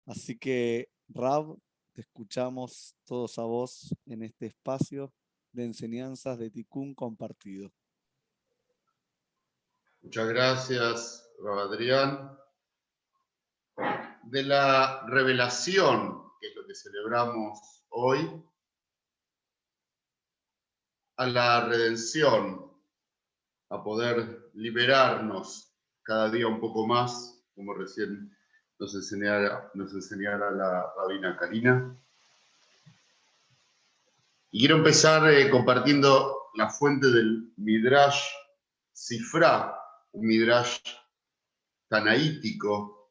Así que, Rab, te escuchamos todos a vos en este espacio de enseñanzas de Tikkun compartido. Muchas gracias, Rab Adrián. De la revelación, que es lo que celebramos hoy, a la redención, a poder liberarnos cada día un poco más, como recién nos enseñara la rabina Karina. Y quiero empezar compartiendo la fuente del Midrash Sifra, un Midrash tanaítico,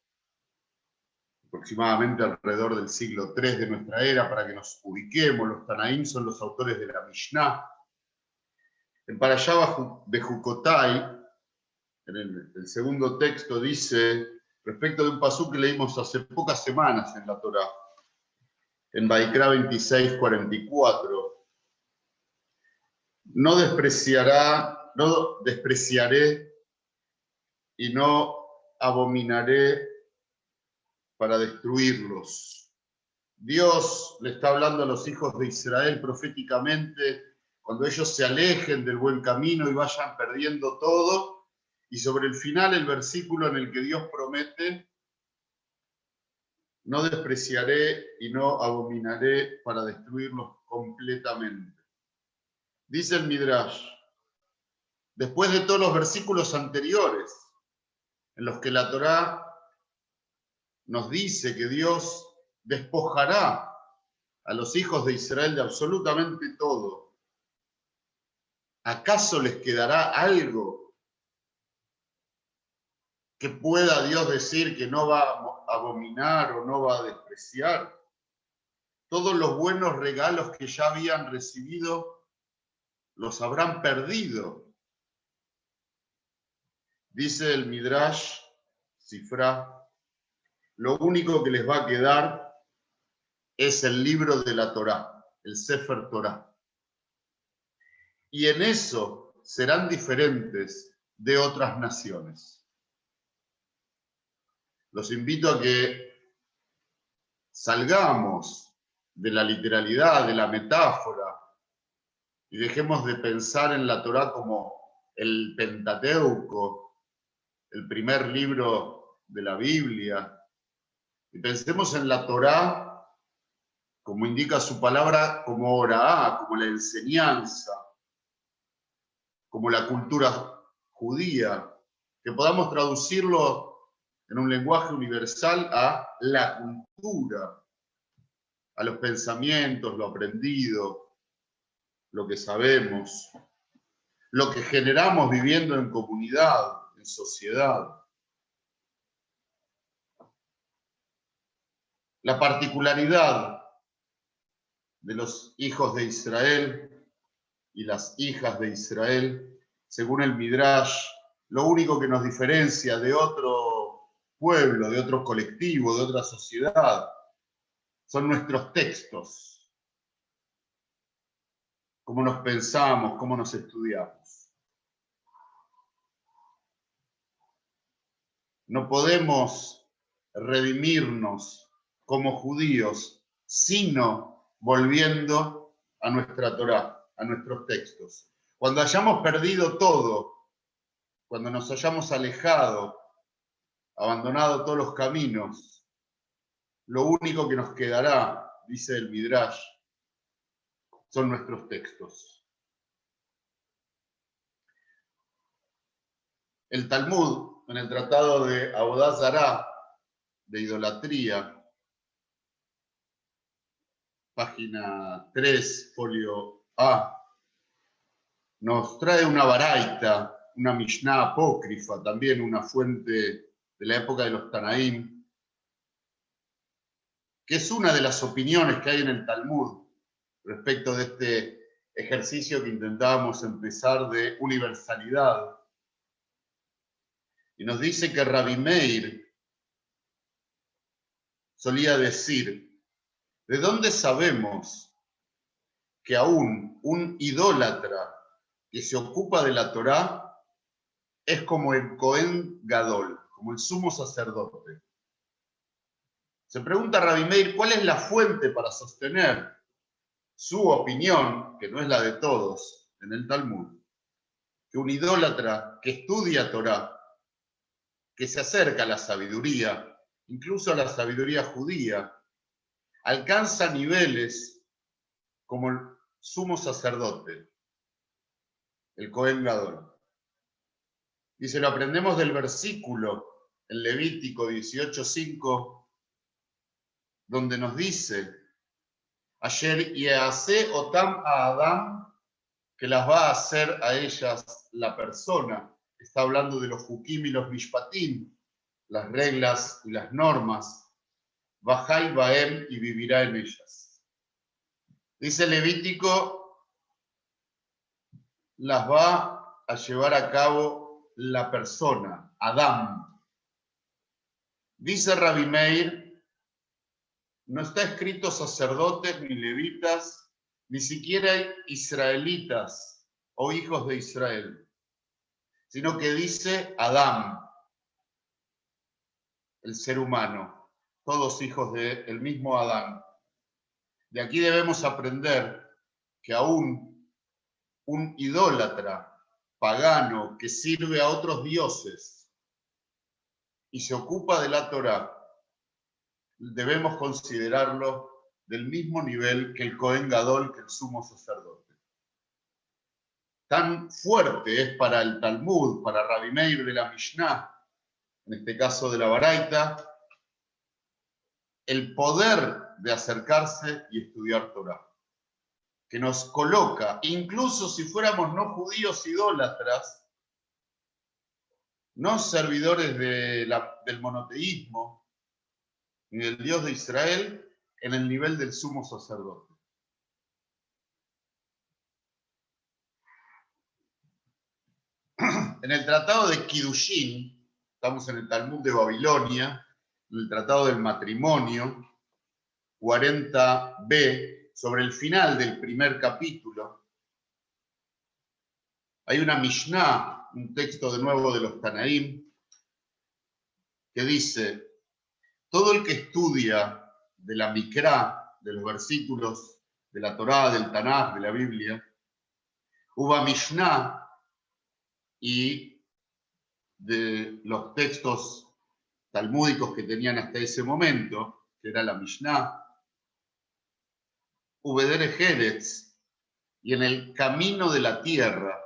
aproximadamente alrededor del siglo III de nuestra era, para que nos ubiquemos. Los Tanaim son los autores de la Mishnah. En Parashá Bejukotai, en el segundo texto, dice, respecto de un pasú que leímos hace pocas semanas en la Torá, en Vaikra 26:44, no despreciaré y no abominaré para destruirlos. Dios le está hablando a los hijos de Israel proféticamente cuando ellos se alejen del buen camino y vayan perdiendo todo. Y sobre el final, el versículo en el que Dios promete, no despreciaré y no abominaré para destruirlos completamente. Dice el Midrash, después de todos los versículos anteriores, en los que la Torá nos dice que Dios despojará a los hijos de Israel de absolutamente todo, ¿acaso les quedará algo que pueda Dios decir que no va a abominar o no va a despreciar? Todos los buenos regalos que ya habían recibido los habrán perdido. Dice el Midrash Sifra, lo único que les va a quedar es el libro de la Torá, el Sefer Torá. Y en eso serán diferentes de otras naciones. Los invito a que salgamos de la literalidad, de la metáfora, y dejemos de pensar en la Torá como el Pentateuco, el primer libro de la Biblia, y pensemos en la Torá, como indica su palabra, como Orá, como la enseñanza, como la cultura judía, que podamos traducirlo en un lenguaje universal a la cultura, a los pensamientos, lo aprendido, lo que sabemos, lo que generamos viviendo en comunidad, en sociedad. La particularidad de los hijos de Israel y las hijas de Israel, según el Midrash, lo único que nos diferencia de otro pueblo, de otro colectivo, de otra sociedad, son nuestros textos, cómo nos pensamos, cómo nos estudiamos. No podemos redimirnos como judíos, sino volviendo a nuestra Torá, a nuestros textos. Cuando hayamos perdido todo, cuando nos hayamos alejado, abandonado todos los caminos, lo único que nos quedará, dice el Midrash, son nuestros textos. El Talmud, en el tratado de Abodá Zará, de idolatría, página 3, folio A, nos trae una baraita, una Mishnah apócrifa, también una fuente de la época de los Tanaim, que es una de las opiniones que hay en el Talmud respecto de este ejercicio que intentábamos empezar de universalidad. Y nos dice que Rabbi Meir solía decir, ¿de dónde sabemos que aún un idólatra que se ocupa de la Torá es como el Cohen Gadol, como el sumo sacerdote? Se pregunta Rabbi Meir cuál es la fuente para sostener su opinión, que no es la de todos, en el Talmud, que un idólatra que estudia Torá, que se acerca a la sabiduría, incluso a la sabiduría judía, alcanza niveles como el sumo sacerdote, el Cohen Gadol. Dice, lo aprendemos del versículo en Levítico 18:5, donde nos dice, Ayer Yease Otam a Adam, que las va a hacer a ellas la persona. Está hablando de los Jukim y los Mishpatim, las reglas y las normas. Bajai Baem, y vivirá en ellas. Dice Levítico, las va a llevar a cabo la persona, Adam. Dice Rabbi Meir, no está escrito sacerdotes ni levitas, ni siquiera israelitas o hijos de Israel, sino que dice Adam, el ser humano, todos hijos del mismo Adán. De aquí debemos aprender que aún un idólatra pagano que sirve a otros dioses y se ocupa de la Torá, debemos considerarlo del mismo nivel que el Cohen Gadol, que el sumo sacerdote. Tan fuerte es para el Talmud, para Rabbi Meir de la Mishnah, en este caso de la Baraita, el poder de acercarse y estudiar Torá, que nos coloca, incluso si fuéramos no judíos idólatras, no servidores del monoteísmo, ni del Dios de Israel, en el nivel del sumo sacerdote. En el tratado de Kiddushin, estamos en el Talmud de Babilonia, en el tratado del matrimonio, 40b, sobre el final del primer capítulo, hay una Mishnah, un texto de nuevo de los Tanaim, que dice, todo el que estudia de la Mikra, de los versículos de la Torá, del Tanaj, de la Biblia, Uba Mishnah, y de los textos talmúdicos que tenían hasta ese momento, que era la Mishnah, Ubedere Jerez, y en el camino de la tierra,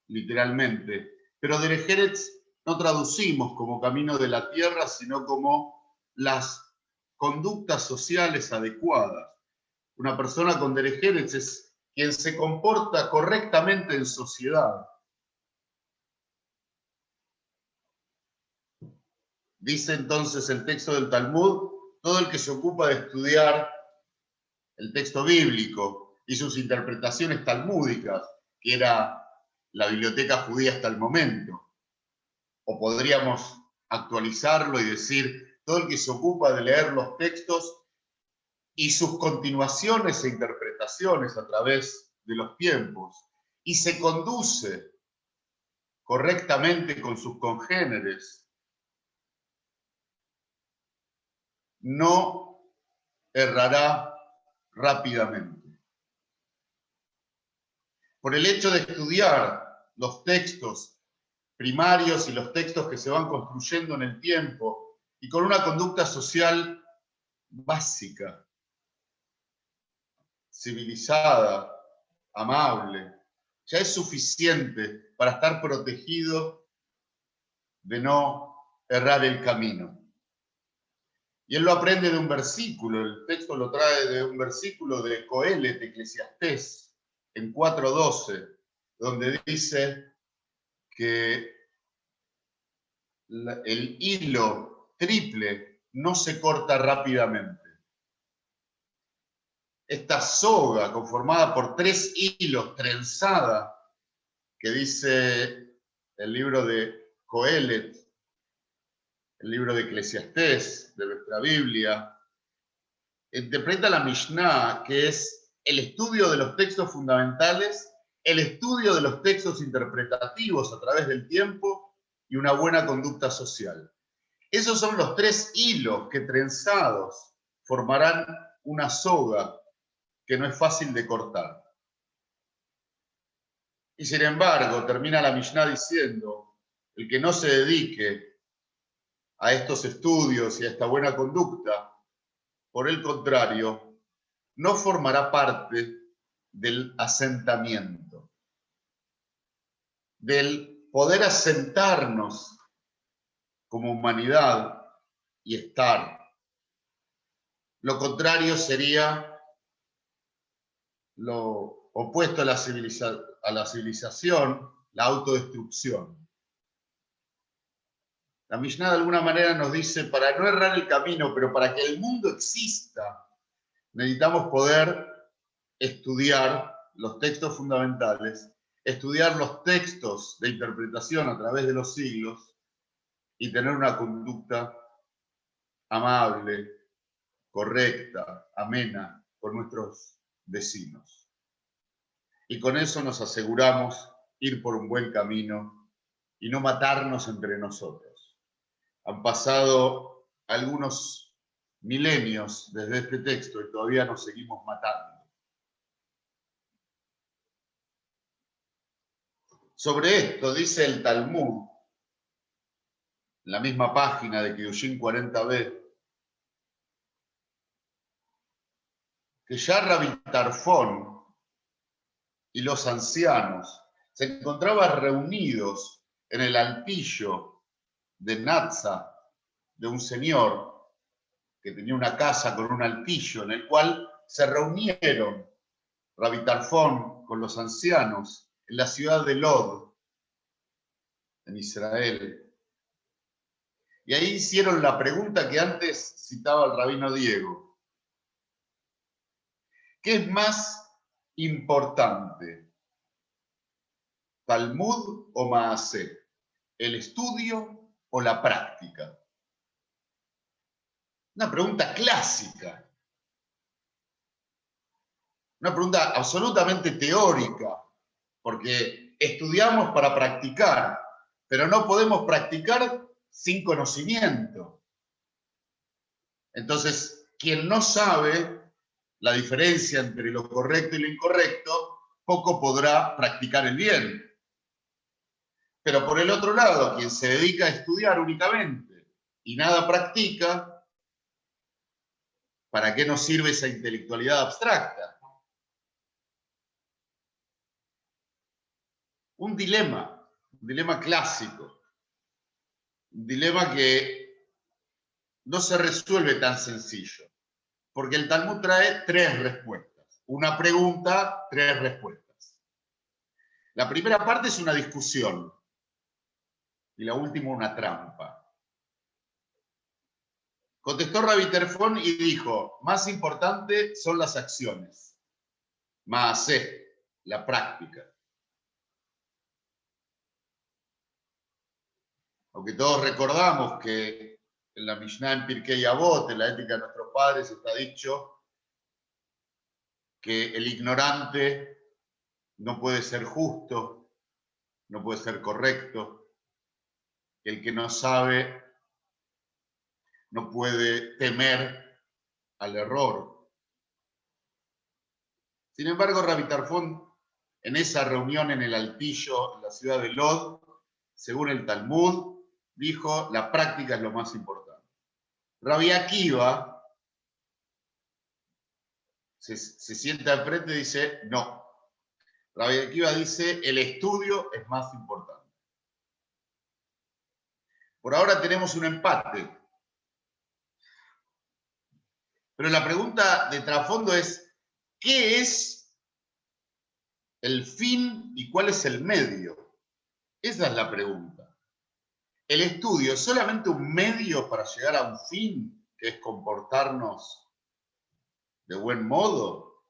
literalmente. Pero Derech Eretz no traducimos como camino de la tierra, sino como las conductas sociales adecuadas. Una persona con Derech Eretz es quien se comporta correctamente en sociedad. Dice entonces el texto del Talmud, todo el que se ocupa de estudiar el texto bíblico y sus interpretaciones talmúdicas, que era la biblioteca judía hasta el momento, o podríamos actualizarlo y decir, todo el que se ocupa de leer los textos y sus continuaciones e interpretaciones a través de los tiempos, y se conduce correctamente con sus congéneres, no errará rápidamente. Por el hecho de estudiar los textos primarios y los textos que se van construyendo en el tiempo y con una conducta social básica, civilizada, amable, ya es suficiente para estar protegido de no errar el camino. Y él lo aprende de un versículo, el texto lo trae de un versículo de Coelet, Eclesiastés, en 4:12, donde dice que el hilo triple no se corta rápidamente. Esta soga conformada por 3 hilos, trenzada, que dice el libro de Coelet, el libro de Eclesiastés, de nuestra Biblia, interpreta la Mishnah, que es el estudio de los textos fundamentales, el estudio de los textos interpretativos a través del tiempo y una buena conducta social. Esos son los 3 hilos que trenzados formarán una soga que no es fácil de cortar. Y sin embargo, termina la Mishnah diciendo, el que no se dedique a estos estudios y a esta buena conducta, por el contrario, no formará parte del asentamiento, del poder asentarnos como humanidad y estar. Lo contrario sería lo opuesto a la civilización, la autodestrucción. La Mishnah de alguna manera nos dice, para no errar el camino, pero para que el mundo exista, necesitamos poder estudiar los textos fundamentales, estudiar los textos de interpretación a través de los siglos y tener una conducta amable, correcta, amena con nuestros vecinos. Y con eso nos aseguramos ir por un buen camino y no matarnos entre nosotros. Han pasado algunos milenios desde este texto y todavía nos seguimos matando. Sobre esto dice el Talmud, en la misma página de Kiddushin 40b, que ya Rabbi Tarfón y los ancianos se encontraban reunidos en el altillo de Natza, de un señor que tenía una casa con un altillo, en el cual se reunieron Rabbi Tarfón con los ancianos en la ciudad de Lod, en Israel. Y ahí hicieron la pregunta que antes citaba el rabino Diego. ¿Qué es más importante? ¿Talmud o Maaseh? ¿El estudio o la práctica? Una pregunta clásica. Una pregunta absolutamente teórica, porque estudiamos para practicar, pero no podemos practicar sin conocimiento. Entonces, quien no sabe la diferencia entre lo correcto y lo incorrecto, poco podrá practicar el bien. Pero por el otro lado, quien se dedica a estudiar únicamente y nada practica, ¿para qué nos sirve esa intelectualidad abstracta? Un dilema clásico, un dilema que no se resuelve tan sencillo, porque el Talmud trae 3 respuestas. Una pregunta, 3 respuestas. La primera parte es una discusión y la última una trampa. Contestó Rabbi Tarfón y dijo, más importante son las acciones, Maaseh, la práctica. Aunque todos recordamos que en la Mishnah en Pirkei Avot, en la ética de nuestros padres, está dicho que el ignorante no puede ser justo, no puede ser correcto, que el que no sabe no puede temer al error. Sin embargo, Rabbi Tarfón, en esa reunión en el altillo, en la ciudad de Lod, según el Talmud, dijo, la práctica es lo más importante. Rabbi Akiva se sienta al frente y dice, no. Rabbi Akiva dice, el estudio es más importante. Por ahora tenemos un empate. Pero la pregunta de trasfondo es, ¿qué es el fin y cuál es el medio? Esa es la pregunta. ¿El estudio es solamente un medio para llegar a un fin, que es comportarnos de buen modo?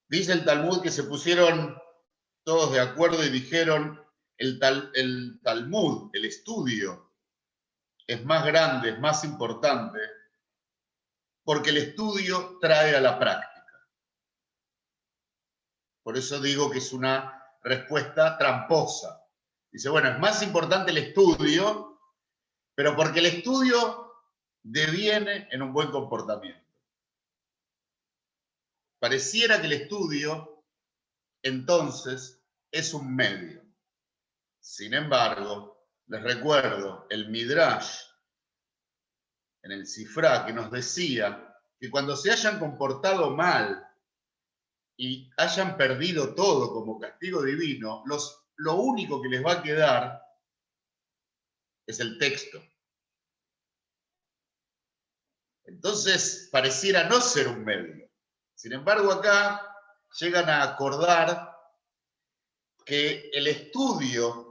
Dice el Talmud que se pusieron todos de acuerdo y dijeron, el Talmud, el estudio, es más grande, es más importante, porque el estudio trae a la práctica. Por eso digo que es una respuesta tramposa. Dice, bueno, es más importante el estudio pero porque el estudio deviene en un buen comportamiento. Pareciera que el estudio, entonces, es un medio. Sin embargo, les recuerdo el Midrash en el Sifrá que nos decía que cuando se hayan comportado mal y hayan perdido todo como castigo divino, lo único que les va a quedar es el texto. Entonces, pareciera no ser un medio. Sin embargo, acá llegan a acordar que el estudio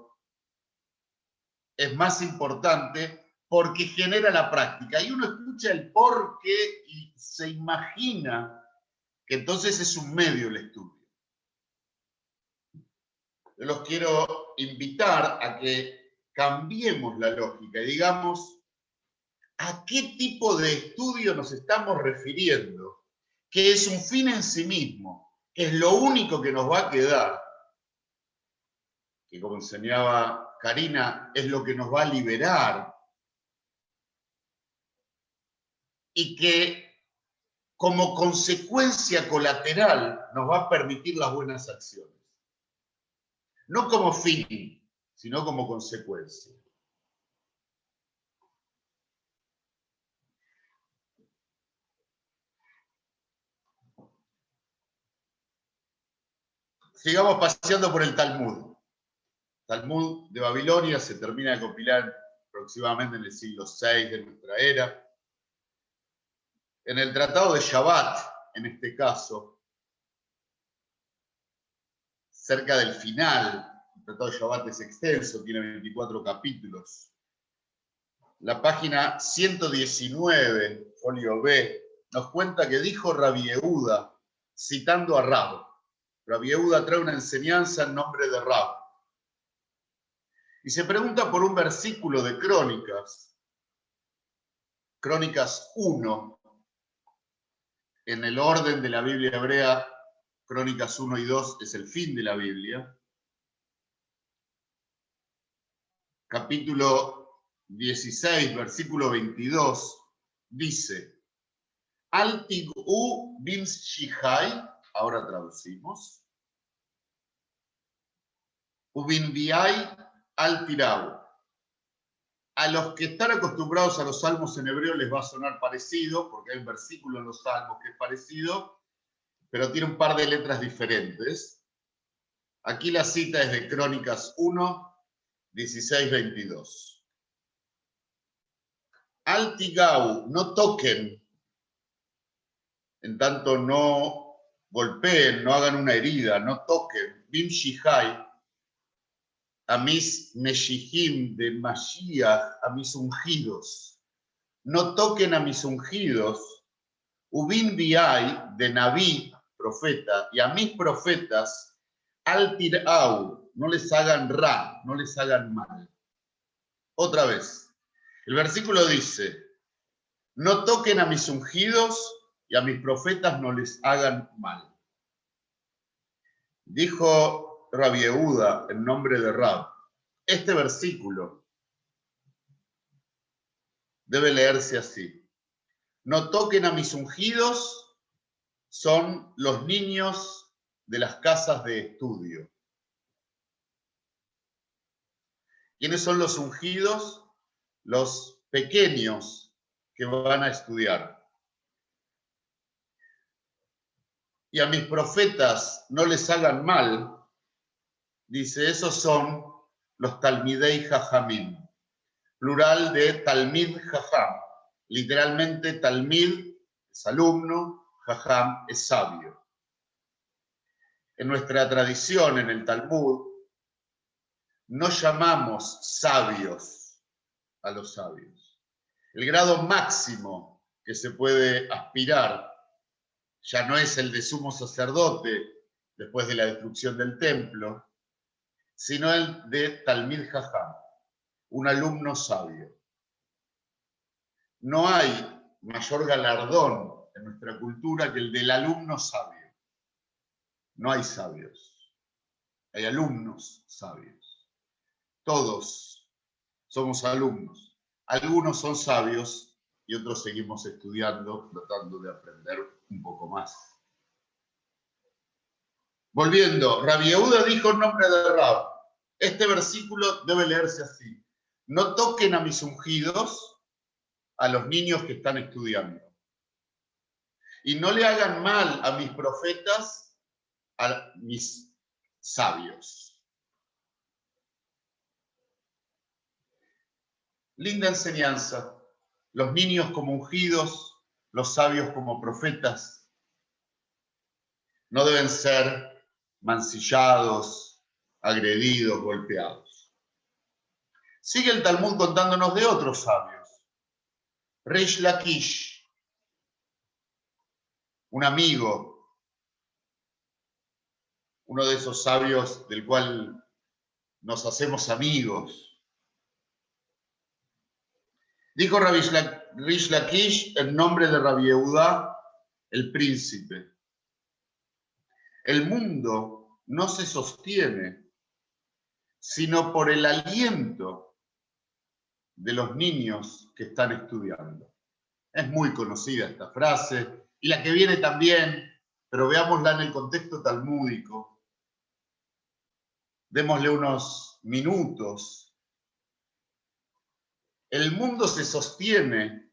es más importante porque genera la práctica. Y uno escucha el por qué y se imagina que entonces es un medio el estudio. Yo los quiero invitar a que cambiemos la lógica y digamos a qué tipo de estudio nos estamos refiriendo, que es un fin en sí mismo, que es lo único que nos va a quedar, que como enseñaba Karina, es lo que nos va a liberar y que como consecuencia colateral nos va a permitir las buenas acciones. No como fin, sino como consecuencia. Sigamos paseando por el Talmud. Talmud de Babilonia se termina de compilar aproximadamente en el siglo VI de nuestra era. En el Tratado de Shabbat, en este caso, cerca del final, el Tratado de Shabbat es extenso, tiene 24 capítulos. La página 119, folio B, nos cuenta que dijo Rabbi Yehuda, citando a Rab. Rabbi Yehuda trae una enseñanza en nombre de Rab. Y se pregunta por un versículo de Crónicas, Crónicas 1, en el orden de la Biblia hebrea, Crónicas 1 y 2 es el fin de la Biblia. Capítulo 16, versículo 22, dice, Al Tig'u bin Shihai, ahora traducimos, Ubin Biai al Tirau. A los que están acostumbrados a los salmos en hebreo les va a sonar parecido, porque hay un versículo en los salmos que es parecido, pero tiene un par de letras diferentes. Aquí la cita es de Crónicas 1, 16, 22. Al Tigau, no toquen, en tanto no golpeen, no hagan una herida, no toquen. Bim Shihai, a mis Meshihim de Mashiach, a mis ungidos. No toquen a mis ungidos. Ubin Biai, de Naví, profeta, y a mis profetas, al Tirau, no les hagan ra, no les hagan mal. Otra vez, el versículo dice, no toquen a mis ungidos y a mis profetas no les hagan mal. Dijo Rabbi Yehuda en nombre de Rab, este versículo debe leerse así. No toquen a mis ungidos son los niños de las casas de estudio. ¿Quiénes son los ungidos? Los pequeños que van a estudiar. Y a mis profetas no les hagan mal, dice, esos son los Talmidei Jajamim, plural de Talmid Jajam. Literalmente Talmid es alumno, Jajam es sabio. En nuestra tradición, en el Talmud, no llamamos sabios a los sabios. El grado máximo que se puede aspirar ya no es el de sumo sacerdote después de la destrucción del templo, sino el de Talmid Jajam, un alumno sabio. No hay mayor galardón en nuestra cultura que el del alumno sabio. No hay sabios, hay alumnos sabios. Todos somos alumnos. Algunos son sabios y otros seguimos estudiando, tratando de aprender un poco más. Volviendo, Rabbi Yehuda dijo en nombre de Rab, este versículo debe leerse así: no toquen a mis ungidos, a los niños que están estudiando, y no le hagan mal a mis profetas, a mis sabios. Linda enseñanza. Los niños como ungidos, los sabios como profetas, no deben ser mancillados, agredidos, golpeados. Sigue el Talmud contándonos de otros sabios. Rish Lakish, un amigo, uno de esos sabios del cual nos hacemos amigos. Dijo Rish Lakish en nombre de Rabbi Yehuda, el príncipe: el mundo no se sostiene sino por el aliento de los niños que están estudiando. Es muy conocida esta frase, y la que viene también, pero veámosla en el contexto talmúdico. Démosle unos minutos. El mundo se sostiene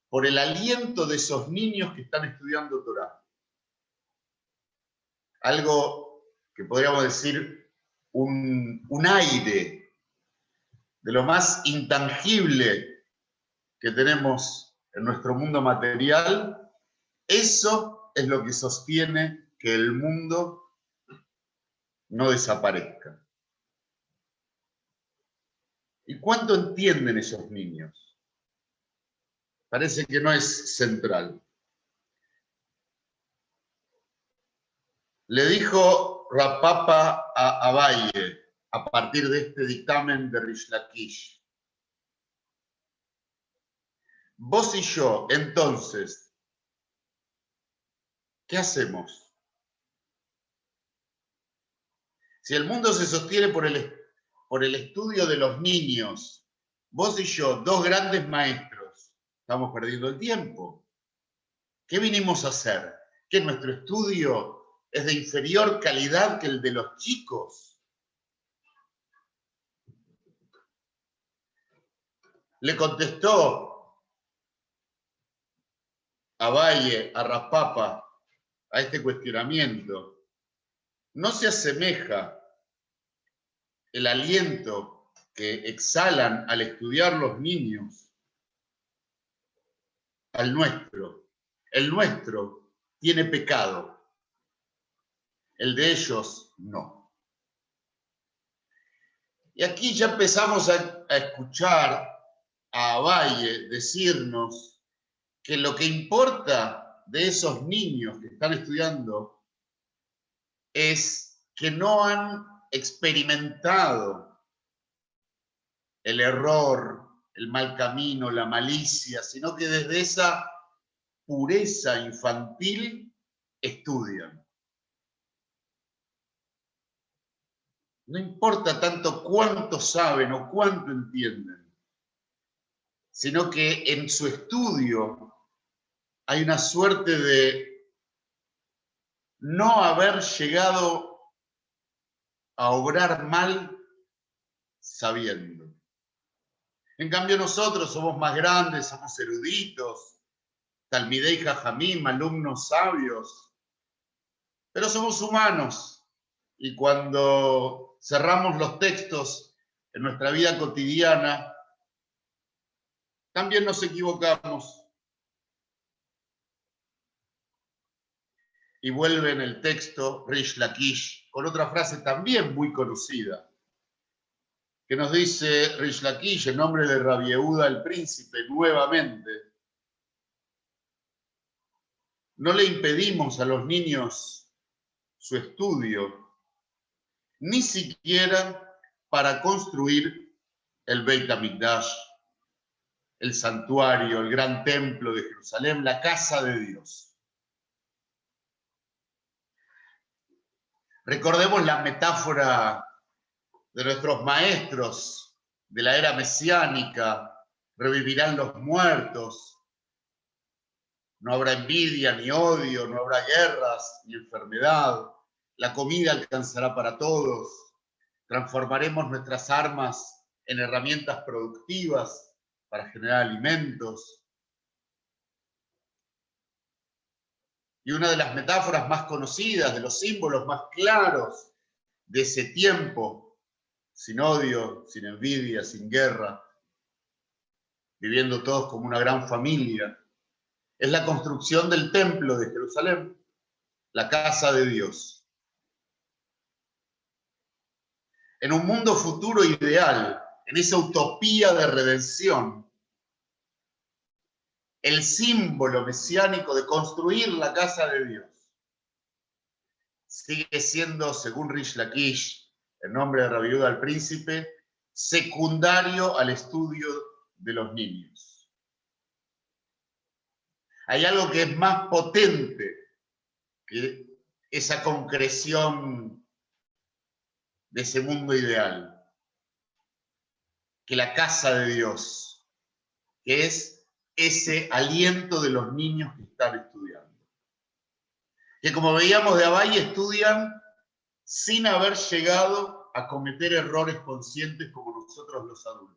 por el aliento de esos niños que están estudiando Torá. Algo que podríamos decir un aire de lo más intangible que tenemos en nuestro mundo material. Eso es lo que sostiene que el mundo no desaparezca. ¿Y cuánto entienden esos niños? Parece que no es central. Le dijo Rapapa a Abaye a partir de este dictamen de Rish Lakish: vos y yo, entonces, ¿qué hacemos? Si el mundo se sostiene por el estudio de los niños, vos y yo, dos grandes maestros, estamos perdiendo el tiempo. ¿Qué vinimos a hacer? ¿Que nuestro estudio es de inferior calidad que el de los chicos? Le contestó Abaye a Rapapa a este cuestionamiento: no se asemeja el aliento que exhalan al estudiar los niños al nuestro. El nuestro tiene pecado, el de ellos no. Y aquí ya empezamos a escuchar a Abaye decirnos que lo que importa de esos niños que están estudiando es que no han experimentado el error, el mal camino, la malicia, sino que desde esa pureza infantil estudian. No importa tanto cuánto saben o cuánto entienden, sino que en su estudio hay una suerte de no haber llegado a obrar mal sabiendo. En cambio nosotros somos más grandes, somos eruditos, Talmidei Jajamim, alumnos sabios, pero somos humanos, y cuando cerramos los textos en nuestra vida cotidiana, también nos equivocamos. Y vuelve en el texto Rish Lakish con otra frase también muy conocida, que nos dice Rish Lakish en nombre de Rabbi Yehuda el príncipe nuevamente: no le impedimos a los niños su estudio, ni siquiera para construir el Beit HaMikdash, el santuario, el gran templo de Jerusalén, la casa de Dios. Recordemos la metáfora de nuestros maestros de la era mesiánica, revivirán los muertos, no habrá envidia ni odio, no habrá guerras ni enfermedad, la comida alcanzará para todos, transformaremos nuestras armas en herramientas productivas para generar alimentos. Y una de las metáforas más conocidas, de los símbolos más claros de ese tiempo, sin odio, sin envidia, sin guerra, viviendo todos como una gran familia, es la construcción del templo de Jerusalén, la casa de Dios. En un mundo futuro ideal, en esa utopía de redención, el símbolo mesiánico de construir la casa de Dios sigue siendo, según Rish Lakish, el nombre de Rabbi Yehuda al Príncipe, secundario al estudio de los niños. Hay algo que es más potente que esa concreción de ese mundo ideal, que la casa de Dios, que es ese aliento de los niños que están estudiando. Que como veíamos de Abaye, estudian sin haber llegado a cometer errores conscientes como nosotros los adultos.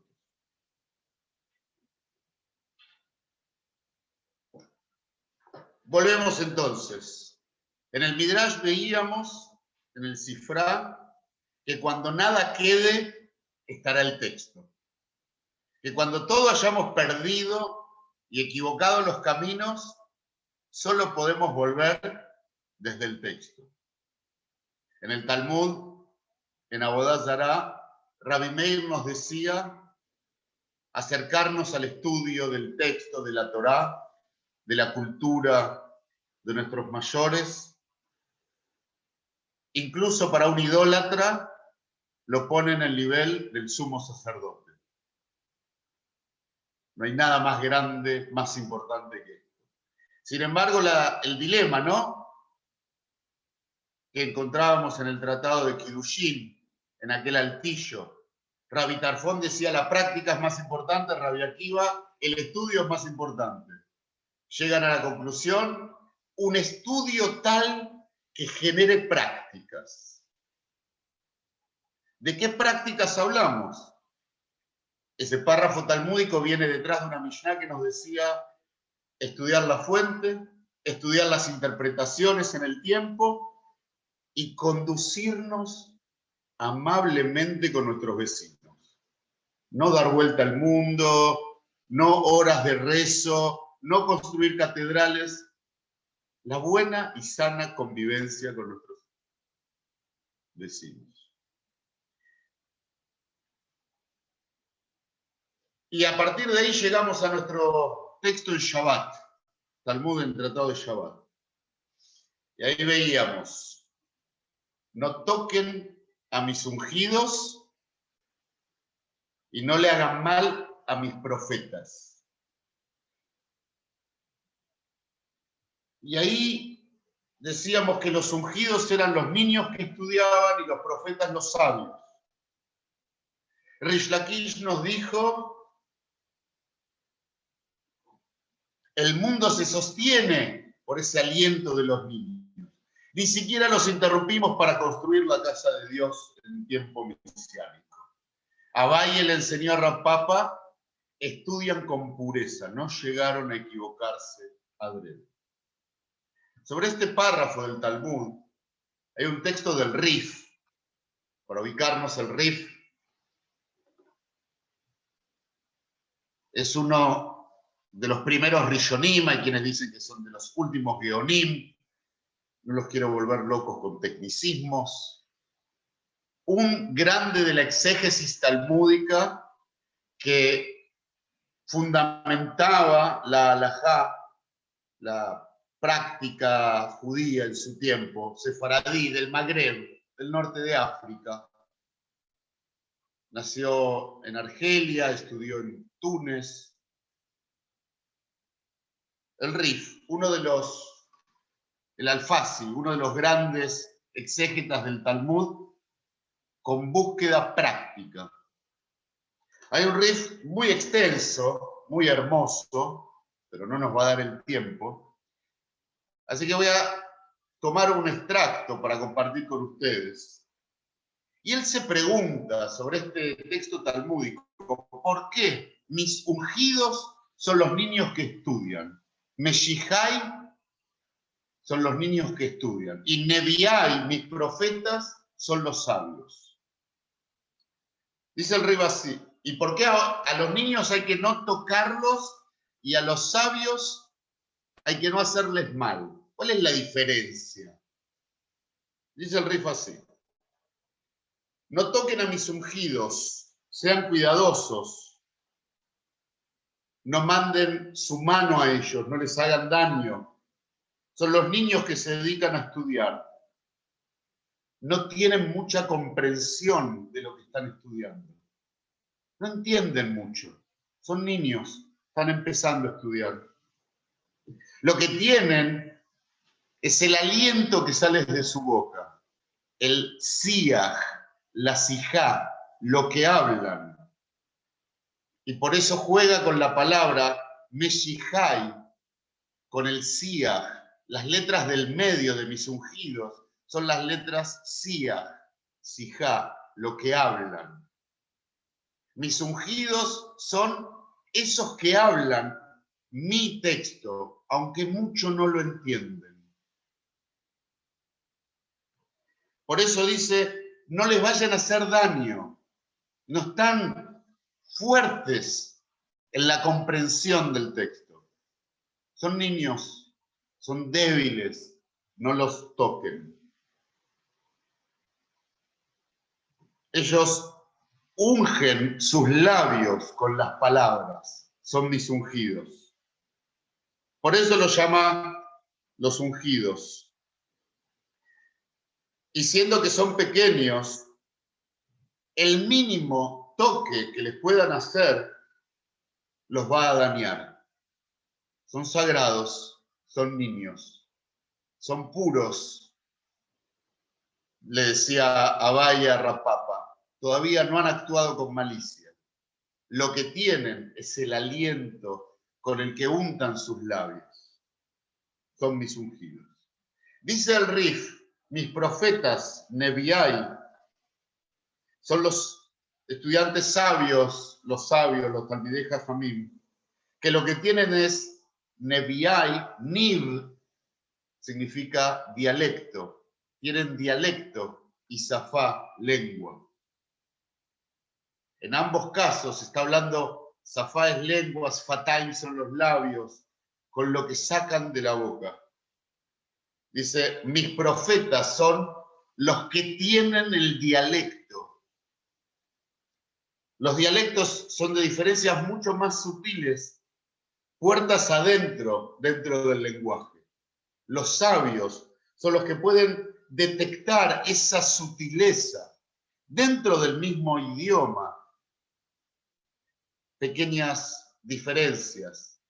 Volvemos entonces. En el Midrash veíamos, en el Sifrá, que cuando nada quede, estará el texto. Que cuando todo hayamos perdido y equivocado los caminos, solo podemos volver desde el texto. En el Talmud, en Abodá Zará, Rabbi Meir nos decía acercarnos al estudio del texto de la Torá, de la cultura de nuestros mayores. Incluso para un idólatra lo pone en el nivel del sumo sacerdote. No hay nada más grande, más importante que esto. Sin embargo, el dilema, ¿no?, que encontrábamos en el tratado de Kiddushin, en aquel altillo. Rabbi Tarfón decía, la práctica es más importante, Rabbi Akiva, el estudio es más importante. Llegan a la conclusión, un estudio tal que genere prácticas. ¿De qué prácticas hablamos? Ese párrafo talmúdico viene detrás de una Mishnah que nos decía estudiar la fuente, estudiar las interpretaciones en el tiempo y conducirnos amablemente con nuestros vecinos. No dar vuelta al mundo, no horas de rezo, no construir catedrales. La buena y sana convivencia con nuestros vecinos. Y a partir de ahí llegamos a nuestro texto en Shabbat, Talmud en Tratado de Shabbat. Y ahí veíamos, no toquen a mis ungidos y no le hagan mal a mis profetas. Y ahí decíamos que los ungidos eran los niños que estudiaban y los profetas los sabios. Rish Lakish nos dijo, el mundo se sostiene por ese aliento de los niños. Ni siquiera los interrumpimos para construir la casa de Dios en tiempo mesiánico. Abaye le enseñó a Rav Papa, estudian con pureza, no llegaron a equivocarse adrede. Sobre este párrafo del Talmud hay un texto del Rif. Para ubicarnos, el Rif es uno de los primeros Rishonim, hay quienes dicen que son de los últimos Geonim, no los quiero volver locos con tecnicismos. Un grande de la exégesis talmúdica que fundamentaba la halajá, la práctica judía en su tiempo, sefaradí, del Magreb, del norte de África. Nació en Argelia, estudió en Túnez. El Rif, el Alfasi, uno de los grandes exégetas del Talmud, con búsqueda práctica. Hay un Rif muy extenso muy hermoso, pero no nos va a dar el tiempo. Así que voy a tomar un extracto para compartir con ustedes. Y él se pregunta sobre este texto talmúdico, ¿por qué mis ungidos son los niños que estudian? Meshihai son los niños que estudian. Y Neviai, mis profetas, son los sabios. Dice el Riva así, ¿y por qué a los niños hay que no tocarlos y a los sabios hay que no hacerles mal? ¿Cuál es la diferencia? Dice el Rifa así, no toquen a mis ungidos, sean cuidadosos, no manden su mano a ellos, no les hagan daño. Son los niños que se dedican a estudiar. No tienen mucha comprensión de lo que están estudiando. No entienden mucho. Son niños, están empezando a estudiar. Lo que tienen es el aliento que sale de su boca, el siaj, la sijá, lo que hablan. Y por eso juega con la palabra meshihai, con el siaj. Las letras del medio de mis ungidos son las letras siaj, sijá, lo que hablan. Mis ungidos son esos que hablan mi texto, aunque mucho no lo entienden. Por eso dice, no les vayan a hacer daño. No están fuertes en la comprensión del texto. Son niños, son débiles, no los toquen. Ellos ungen sus labios con las palabras, son mis ungidos. Por eso los llama los ungidos. Y siendo que son pequeños, el mínimo toque que les puedan hacer los va a dañar. Son sagrados, son niños, son puros. Le decía Abaya Rapapa, todavía no han actuado con malicia. Lo que tienen es el aliento con el que untan sus labios. Son mis ungidos. Dice el Rif, mis profetas, Neviai, son los estudiantes sabios, los Talmidei Jajamim, que lo que tienen es Neviai, Niv, significa dialecto. Tienen dialecto y Safá, lengua. En ambos casos está hablando, Safá es lengua, Sfataim son los labios, con lo que sacan de la boca. Dice, mis profetas son los que tienen el dialecto. Los dialectos son de diferencias mucho más sutiles, puertas adentro, dentro del lenguaje. Los sabios son los que pueden detectar esa sutileza dentro del mismo idioma. Pequeñas diferencias.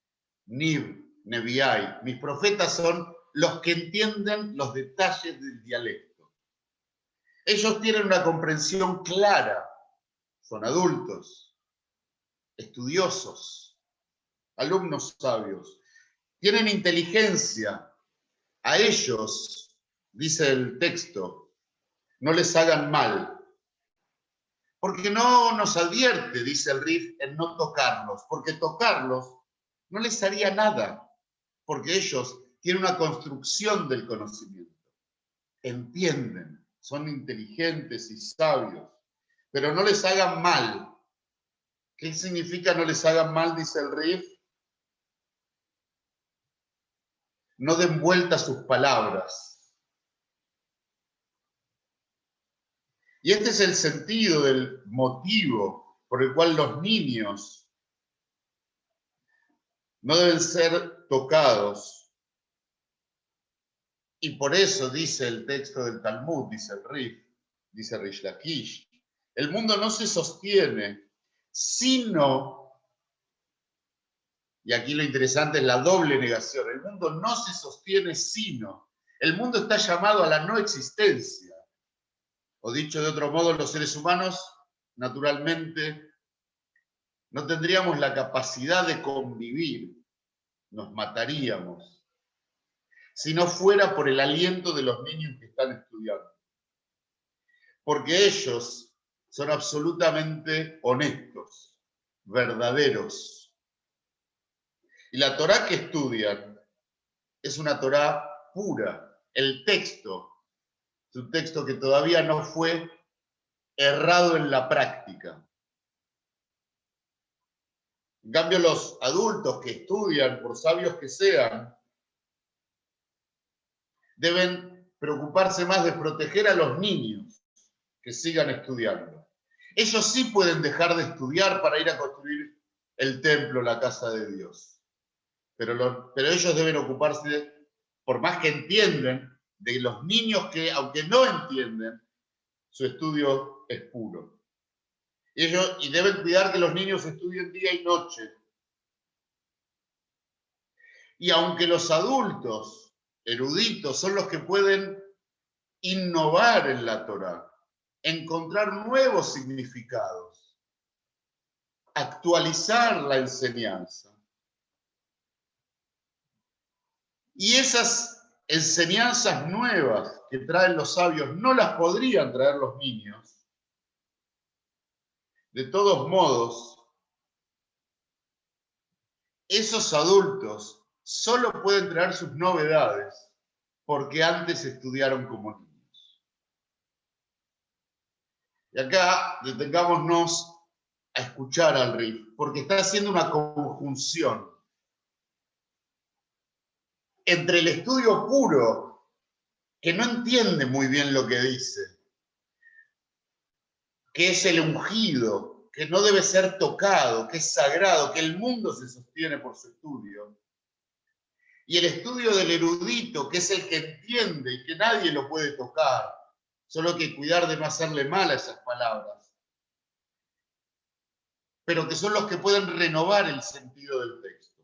Niv, Neviai. Mis profetas son los que entienden los detalles del dialecto. Ellos tienen una comprensión clara. Son adultos, estudiosos, alumnos sabios. Tienen inteligencia. A ellos, dice el texto, no les hagan mal. Porque no nos advierte, dice el Rif, en no tocarlos. Porque tocarlos no les haría nada. Porque ellos tienen una construcción del conocimiento. Entienden, son inteligentes y sabios. Pero no les hagan mal. ¿Qué significa no les hagan mal, dice el Rif? No den vuelta a sus palabras. Y este es el sentido del motivo por el cual los niños no deben ser tocados. Y por eso dice el texto del Talmud, dice el Rif, dice Rish Lakish, el mundo no se sostiene sino, y aquí lo interesante es la doble negación, el mundo no se sostiene sino, el mundo está llamado a la no existencia. O dicho de otro modo, los seres humanos, naturalmente, no tendríamos la capacidad de convivir, nos mataríamos, si no fuera por el aliento de los niños que están estudiando. Porque ellos son absolutamente honestos, verdaderos. Y la Torá que estudian es una Torá pura. El texto es un texto que todavía no fue errado en la práctica. En cambio, los adultos que estudian, por sabios que sean, deben preocuparse más de proteger a los niños que sigan estudiando. Ellos sí pueden dejar de estudiar para ir a construir el templo, la casa de Dios. Pero ellos deben ocuparse, por más que entienden, de los niños que, aunque no entienden, su estudio es puro. Y deben cuidar que los niños estudien día y noche. Y aunque los adultos eruditos son los que pueden innovar en la Torá, encontrar nuevos significados, actualizar la enseñanza. Y esas enseñanzas nuevas que traen los sabios no las podrían traer los niños. De todos modos, esos adultos solo pueden traer sus novedades porque antes estudiaron como niños. Y acá detengámonos a escuchar al Rif, porque está haciendo una conjunción entre el estudio puro, que no entiende muy bien lo que dice, que es el ungido, que no debe ser tocado, que es sagrado, que el mundo se sostiene por su estudio, y el estudio del erudito, que es el que entiende y que nadie lo puede tocar, solo hay que cuidar de no hacerle mal a esas palabras, pero que son los que pueden renovar el sentido del texto.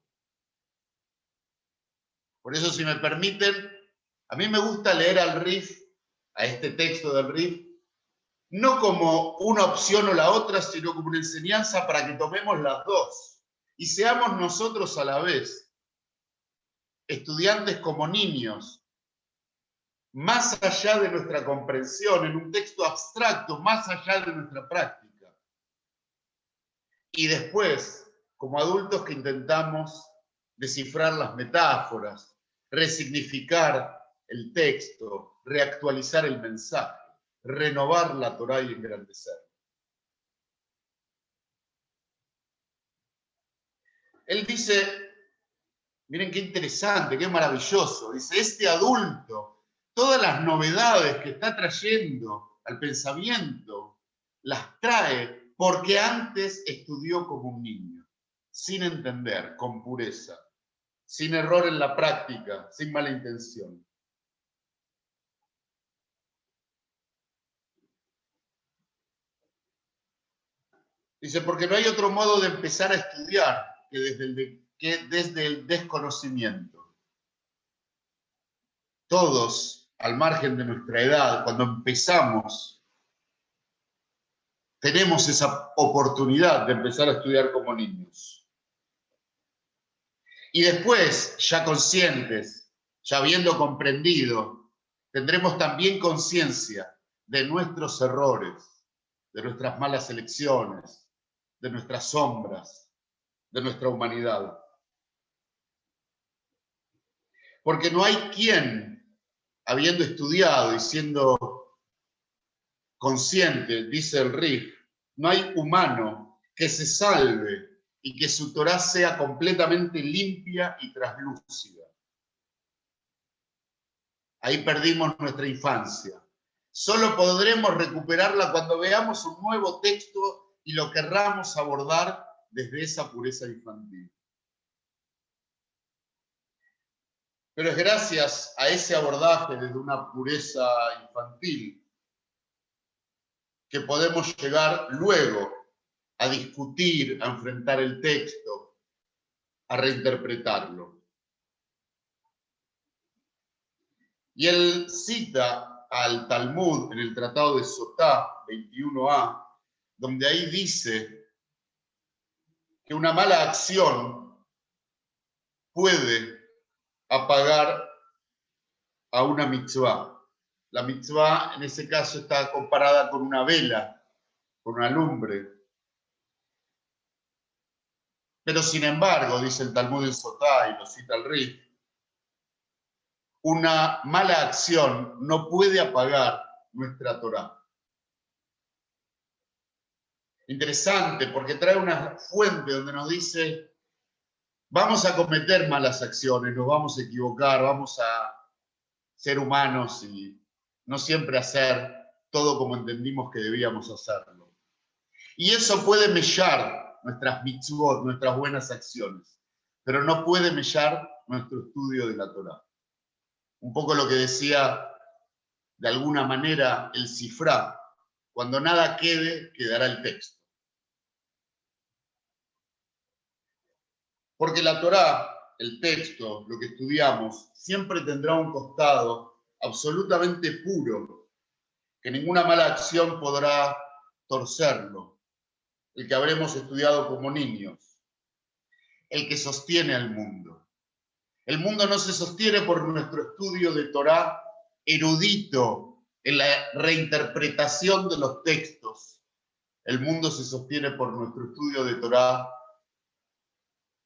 Por eso, si me permiten, a mí me gusta leer al Rif, a este texto del Rif, no como una opción o la otra, sino como una enseñanza para que tomemos las dos y seamos nosotros a la vez estudiantes como niños, más allá de nuestra comprensión, en un texto abstracto, más allá de nuestra práctica. Y después, como adultos que intentamos descifrar las metáforas, resignificar el texto, reactualizar el mensaje, renovar la Torá y engrandecer. Él dice, miren qué interesante, qué maravilloso, dice, este adulto, todas las novedades que está trayendo al pensamiento, las trae porque antes estudió como un niño, sin entender, con pureza, sin error en la práctica, sin mala intención. Dice, porque no hay otro modo de empezar a estudiar que desde el desconocimiento. Todos, al margen de nuestra edad, cuando empezamos, tenemos esa oportunidad de empezar a estudiar como niños. Y después, ya conscientes, ya habiendo comprendido, tendremos también conciencia de nuestros errores, de nuestras malas elecciones, de nuestras sombras, de nuestra humanidad. Porque no hay quien, habiendo estudiado y siendo consciente, dice el Rif, no hay humano que se salve y que su Torá sea completamente limpia y traslúcida. Ahí perdimos nuestra infancia. Solo podremos recuperarla cuando veamos un nuevo texto y lo querramos abordar desde esa pureza infantil. Pero es gracias a ese abordaje desde una pureza infantil que podemos llegar luego a discutir, a enfrentar el texto, a reinterpretarlo. Y él cita al Talmud en el Tratado de Sotá 21a, donde ahí dice que una mala acción puede apagar a una mitzvah. La mitzvah en ese caso está comparada con una vela, con una lumbre. Pero sin embargo, dice el Talmud en Sotá y lo cita el Rif, una mala acción no puede apagar nuestra Torá. Interesante, porque trae una fuente donde nos dice, vamos a cometer malas acciones, nos vamos a equivocar, vamos a ser humanos y no siempre hacer todo como entendimos que debíamos hacerlo. Y eso puede mellar nuestras mitzvot, nuestras buenas acciones, pero no puede mellar nuestro estudio de la Torá. Un poco lo que decía de alguna manera el Sifrá, cuando nada quede, quedará el texto. Porque la Torá, el texto, lo que estudiamos, siempre tendrá un costado absolutamente puro, que ninguna mala acción podrá torcerlo, el que habremos estudiado como niños, el que sostiene al mundo. El mundo no se sostiene por nuestro estudio de Torá erudito en la reinterpretación de los textos. El mundo se sostiene por nuestro estudio de Torá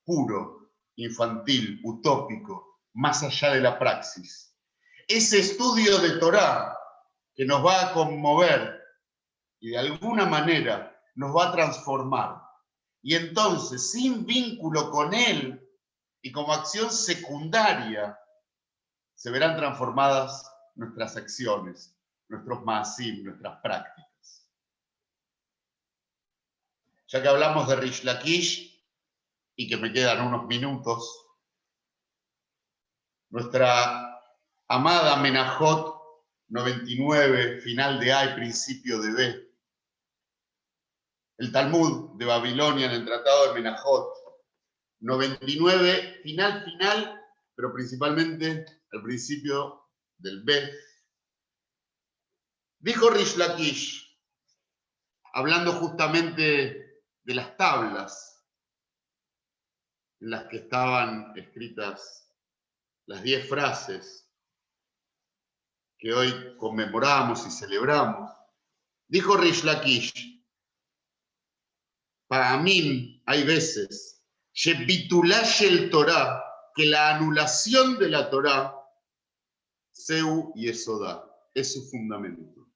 puro, infantil, utópico, más allá de la praxis. Ese estudio de Torá que nos va a conmover y de alguna manera nos va a transformar. Y entonces, sin vínculo con él y como acción secundaria, se verán transformadas nuestras acciones, nuestros maasim, nuestras prácticas. Ya que hablamos de Rish Lakish y que me quedan unos minutos, nuestra amada Menajot 99, final de A y principio de B, el Talmud de Babilonia en el Tratado de Menajot 99, final, pero principalmente al principio del B. Dijo Rish Lakish, hablando justamente de las tablas en las que estaban escritas las 10 frases que hoy conmemoramos y celebramos, dijo Rish Lakish, para mí hay veces, el Torah, que la anulación de la Torah, Seu y Esodá, es su fundamento.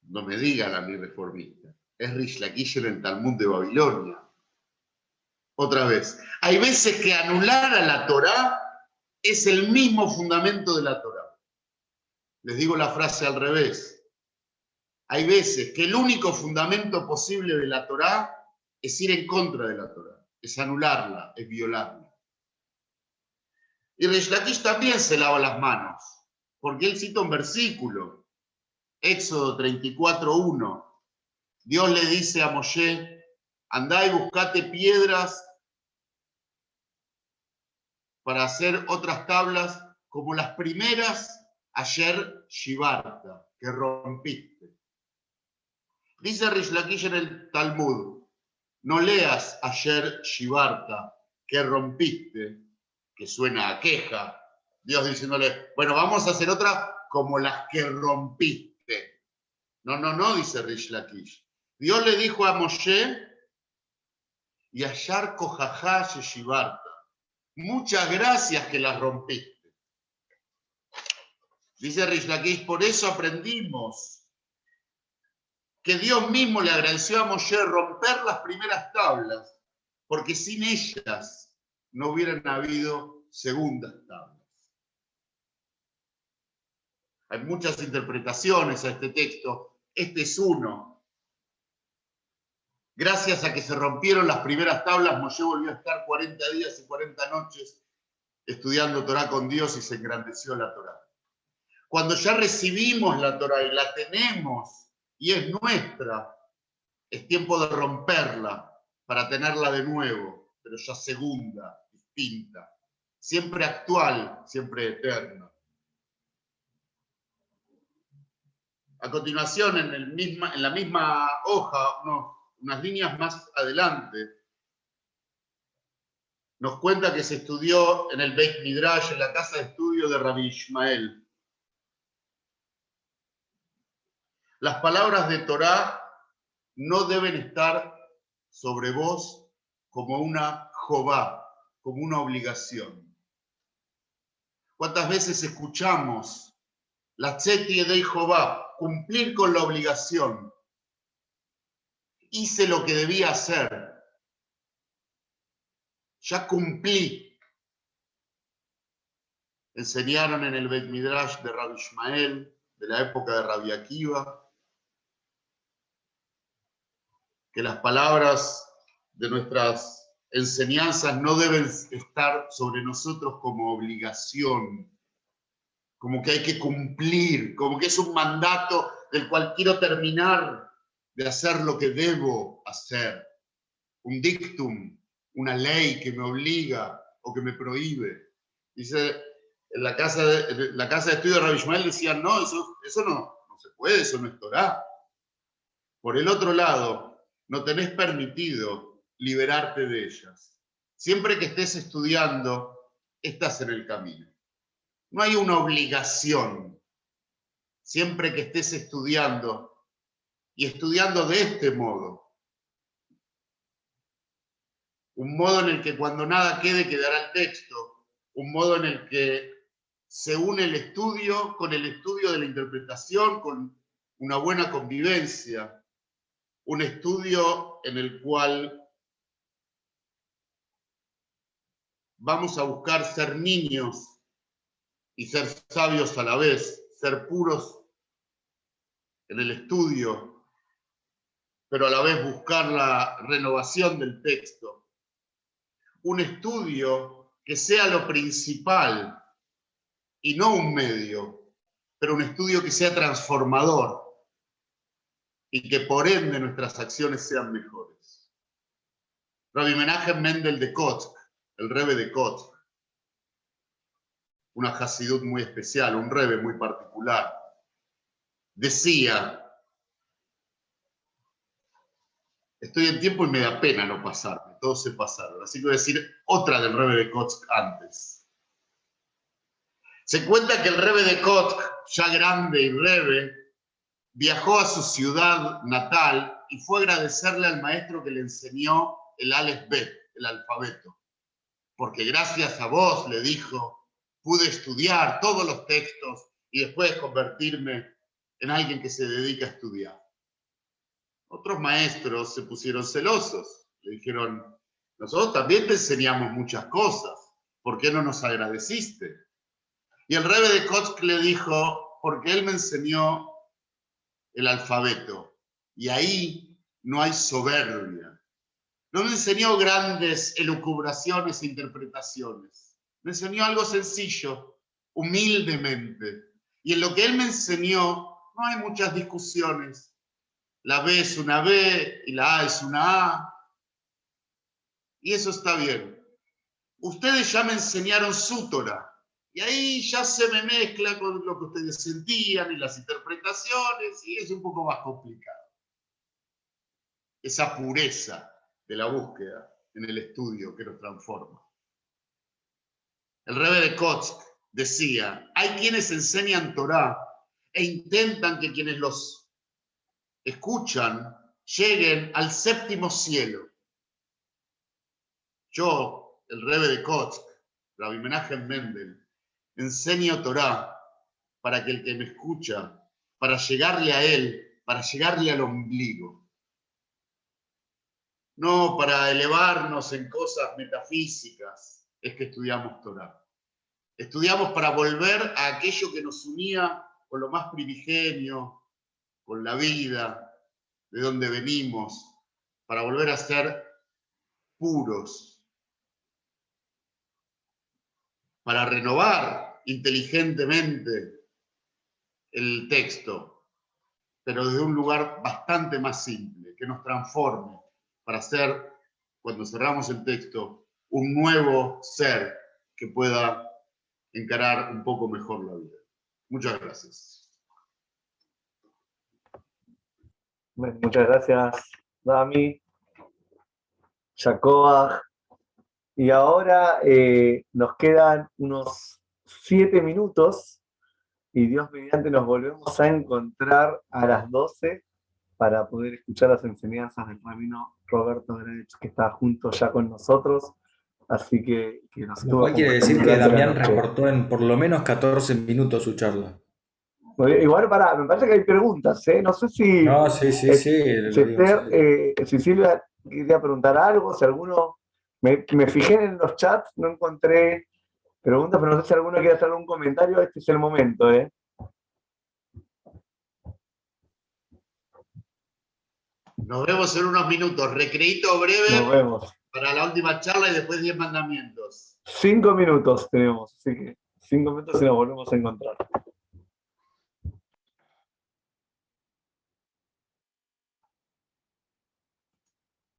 No me digan a mi reformista, es Rish Lakish en el Talmud de Babilonia. Otra vez, hay veces que anular a la Torá es el mismo fundamento de la Torá. Les digo la frase al revés. Hay veces que el único fundamento posible de la Torá es ir en contra de la Torá, es anularla, es violarla. Y Rish Lakish también se lava las manos, porque él cita un versículo, Éxodo 34:1. Dios le dice a Moshe, andá y buscate piedras para hacer otras tablas como las primeras ayer Shivarta, que rompiste. Dice Rish Lakish en el Talmud, no leas ayer Shivarta, que rompiste, que suena a queja. Dios diciéndole, bueno, vamos a hacer otra como las que rompiste. No, dice Rish Lakish. Dios le dijo a Moshe, y ayar kojajá Shivarta. Muchas gracias que las rompiste. Dice Rish Lakish, por eso aprendimos que Dios mismo le agradeció a Moshe romper las primeras tablas, porque sin ellas no hubieran habido segundas tablas. Hay muchas interpretaciones a este texto. Este es uno. Gracias a que se rompieron las primeras tablas, Moshe volvió a estar 40 días y 40 noches estudiando Torá con Dios y se engrandeció la Torá. Cuando ya recibimos la Torá y la tenemos y es nuestra, es tiempo de romperla para tenerla de nuevo, pero ya segunda, distinta, siempre actual, siempre eterna. A continuación, en la misma hoja, unas líneas más adelante, nos cuenta que se estudió en el Beit Midrash, en la casa de estudio de Rabbi Ishmael. Las palabras de Torá no deben estar sobre vos como una jobá, como una obligación. ¿Cuántas veces escuchamos la tzeti edei jobá, cumplir con la obligación? Hice lo que debía hacer. Ya cumplí. Enseñaron en el Beit Midrash de Rabbi Ishmael, de la época de Rabbi Akiva, que las palabras de nuestras enseñanzas no deben estar sobre nosotros como obligación, como que hay que cumplir, como que es un mandato del cual quiero terminar de hacer lo que debo hacer. Un dictum, una ley que me obliga o que me prohíbe. Dice, en la casa de estudio de Rabbi Ishmael decían, no, eso no se puede, eso no es Torá. Por el otro lado, no tenés permitido liberarte de ellas. Siempre que estés estudiando, estás en el camino. No hay una obligación. Siempre que estés estudiando, y estudiando de este modo, un modo en el que cuando nada quede, quedará el texto, un modo en el que se une el estudio con el estudio de la interpretación, con una buena convivencia, un estudio en el cual vamos a buscar ser niños y ser sabios a la vez, ser puros en el estudio, pero a la vez buscar la renovación del texto. Un estudio que sea lo principal y no un medio, pero un estudio que sea transformador y que por ende nuestras acciones sean mejores. Rabbi Menachem Mendel de Kotzk, el Rebbe de Kotzk, una Hasidut muy especial, un Rebbe muy particular, decía, estoy en tiempo y me da pena no pasarme, todos se pasaron, así que voy a decir otra del Rebbe de Kotzk antes. Se cuenta que el Rebbe de Kotzk, ya grande y Rebbe, viajó a su ciudad natal y fue a agradecerle al maestro que le enseñó el Aleph Bet, el alfabeto. Porque gracias a vos, le dijo, pude estudiar todos los textos y después convertirme en alguien que se dedica a estudiar. Otros maestros se pusieron celosos. Le dijeron, nosotros también te enseñamos muchas cosas. ¿Por qué no nos agradeciste? Y el Rebbe de Kotzk le dijo, porque él me enseñó el alfabeto. Y ahí no hay soberbia. No me enseñó grandes elucubraciones e interpretaciones. Me enseñó algo sencillo, humildemente. Y en lo que él me enseñó no hay muchas discusiones. La B es una B y la A es una A. Y eso está bien. Ustedes ya me enseñaron su Torah. Y ahí ya se me mezcla con lo que ustedes sentían y las interpretaciones y es un poco más complicado. Esa pureza de la búsqueda en el estudio que nos transforma. El Rebbe de Kotzk decía, hay quienes enseñan Torah e intentan que quienes los escuchan lleguen al séptimo cielo. Yo, el Rebbe de Kotzk, Rabbi Menachem Mendel, enseño Torah para que el que me escucha, para llegarle a él, para llegarle al ombligo. No para elevarnos en cosas metafísicas, es que estudiamos Torah. Estudiamos para volver a aquello que nos unía con lo más primigenio, con la vida, de donde venimos, para volver a ser puros, para renovar inteligentemente el texto, pero desde un lugar bastante más simple, que nos transforme, para ser, cuando cerramos el texto, un nuevo ser que pueda encarar un poco mejor la vida. Muchas gracias. Bueno, muchas gracias, Dami, Jacoba. Y ahora nos quedan unos 7 minutos y Dios mediante nos volvemos a encontrar a las 12 para poder escuchar las enseñanzas del rabino Roberto Granich, que está junto ya con nosotros. Así que nos Lo estuvo cual quiere decir acompañando que durante la Damián noche. recortó en por lo menos 14 minutos su charla. Igual, me parece que hay preguntas, ¿eh? No sé si, No, sí, lo digo en serio. si Silvia quería preguntar algo, si alguno. Me fijé en los chats, no encontré preguntas, pero no sé si alguno quiere hacer algún comentario. Este es el momento, ¿eh? Nos vemos en unos minutos. Recreíto breve Nos vemos. para la última charla y después 10 mandamientos. 5 minutos tenemos, así que 5 minutos y nos volvemos a encontrar.